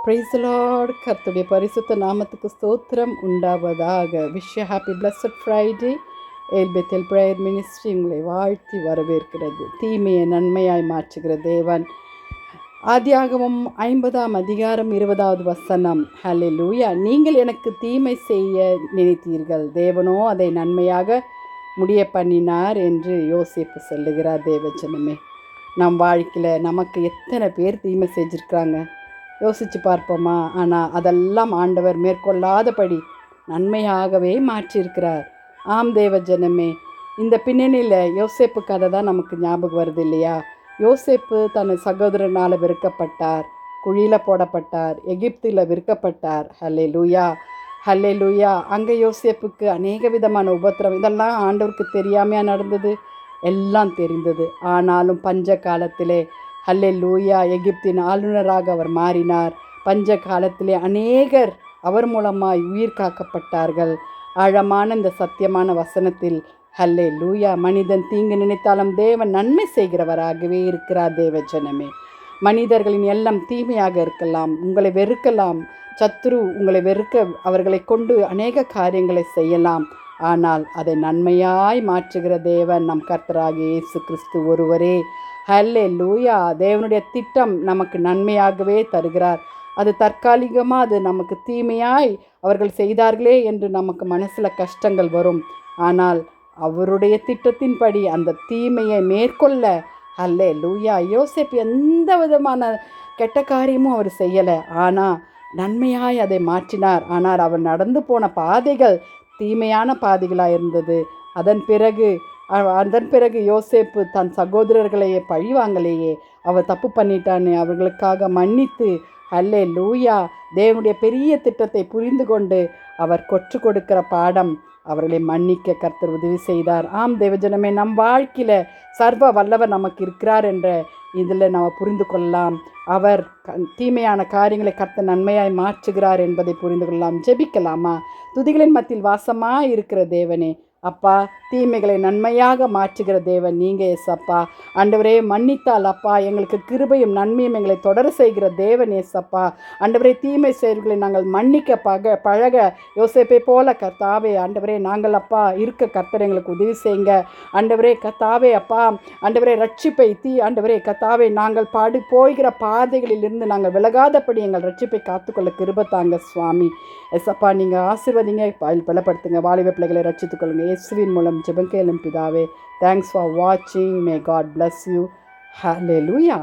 Price Lord. கர்த்தருடைய பரிசுத்த நாமத்துக்கு ஸ்தோத்திரம் உண்டாவதாக. Wish happy blessed Friday. Elbethel prayer ministry உங்களை வாழ்த்தி வரவேற்கிறது. தீமையை நன்மையாய் மாற்றுகிற தேவன். ஆதியாகமம் 50ஆம் அதிகாரம் 20வது வசனம். ஹல்லேலூயா. நீங்கள் எனக்கு தீமை செய்ய நினைத்தீர்கள், தேவனோ அதை நன்மையாக முடிய பண்ணினார் என்று யோசேப்பு சொல்லுகிறார். தேவஜனமே, நம் வாழ்க்கையில் நமக்கு எத்தனை பேர் தீமை செஞ்சுருக்கிறாங்க யோசித்து பார்ப்போமா? ஆனால் அதெல்லாம் ஆண்டவர் மேற்கொள்ளாதபடி நன்மையாகவே மாற்றியிருக்கிறார். ஆம் தேவஜனமே, இந்த பின்னணியில் யோசேப்பு கதை தான் நமக்கு ஞாபகம் வருது இல்லையா? யோசேப்பு தன் சகோதரனால் விற்கப்பட்டார், குழியில் போடப்பட்டார், எகிப்தில் விற்கப்பட்டார். ஹல்லேலூயா, ஹல்லேலூயா. அங்கே யோசேப்புக்கு அநேக விதமான உபத்திரம், இதெல்லாம் ஆண்டவருக்கு தெரியாமையா நடந்தது? எல்லாம் தெரிந்தது. ஆனாலும் பஞ்ச காலத்திலே ஹல்லேலூயா எகிப்தின் ஆளுநராக அவர் மாறினார். பஞ்ச காலத்திலே அநேகர் அவர் மூலமாய் உயிர் காக்கப்பட்டார்கள். ஆழமான இந்த சத்தியமான வசனத்தில் ஹல்லேலூயா, மனிதன் தீங்கு நினைத்தாலும் தேவன் நன்மை செய்கிறவராகவே இருக்கிறார். தேவஜனமே, மனிதர்களின் எல்லாம் தீமையாக இருக்கலாம், உங்களை வெறுக்கலாம், சத்துரு உங்களை வெறுக்க அவர்களை கொண்டு அநேக காரியங்களை செய்யலாம். ஆனால் அதை நன்மையாய் மாற்றுகிற தேவன் நம் கர்த்தராகிய இயேசு கிறிஸ்து ஒருவரே. ஹல்லேலூயா. தேவனுடைய திட்டம் நமக்கு நன்மையாகவே தருகிறார். அது தற்காலிகமாக அது நமக்கு தீமையாய் அவர்கள் செய்தார்களே என்று நமக்கு மனசில் கஷ்டங்கள் வரும். ஆனால் அவருடைய திட்டத்தின்படி அந்த தீமையை மேற்கொள்ள ஹல்லேலூயா. யோசேப்பு எந்த விதமான கெட்ட காரியமும் அவர் செய்யலை, ஆனால் நன்மையாய் அதை மாற்றினார். ஆனால் அவர் நடந்து போன பாதைகள் தீமையான பாதைகளாக இருந்தது. அதன் பிறகு யோசேப்பு தன் சகோதரர்களையே பழிவாங்கலையே, அவர் தப்பு பண்ணிட்டான்னு அவர்களுக்காக மன்னித்து ஹல்லேலூயா தேவனுடைய பெரிய திட்டத்தை புரிந்து கொண்டு அவர் கொற்று கொடுக்கிற பாடம் அவர்களை மன்னிக்க கர்த்தர் உதவி செய்தார். ஆம் தேவஜனமே, நம் வாழ்க்கையில் சர்வ வல்லவர் நமக்கு இருக்கிறார் என்ற இதில் நாம் புரிந்து கொள்ளலாம். அவர் தீமையான காரியங்களை கர்த்தர் நன்மையாய் மாற்றுகிறார் என்பதை புரிந்து கொள்ளலாம். ஜெபிக்கலாமா? துதிகளின் மத்தியில் வாசமாக இருக்கிற தேவனே, அப்பா, தீமைகளை நன்மையாக மாற்றுகிற தேவன் நீங்கள் ஏசப்பா. ஆண்டவரே, மன்னித்தால் அப்பா எங்களுக்கு கிருபையும் நன்மையும் எங்களை தொடர செய்கிற தேவன் ஏசப்பா. ஆண்டவரே, தீமை செயல்களை நாங்கள் மன்னிக்க பழக யோசேப்பை போல கர்த்தாவே ஆண்டவரே நாங்கள் அப்பா இருக்க கர்த்தர் எங்களுக்கு உதவி செய்யுங்க. ஆண்டவரே கர்த்தாவே அப்பா, ஆண்டவரே ரட்சிப்பை ஆண்டவரே கர்த்தாவே நாங்கள் போகிற பாதைகளிலிருந்து நாங்கள் விலகாதபடி எங்கள் ரட்சிப்பை காத்துக்கொள்ள கிருபை தாங்க சுவாமி. எஸ்அப்பா, நீங்கள் ஆசீர்வதிங்க, பலப்படுத்துங்க, வாலிப பிள்ளைகளை ரட்சித்துக் கொள்ளுங்க. இயேசுவின் மூலம் ஜெபம் கேளும் பிதாவே. தேங்க்ஸ் ஃபார் வாட்சிங். May God bless you. Hallelujah.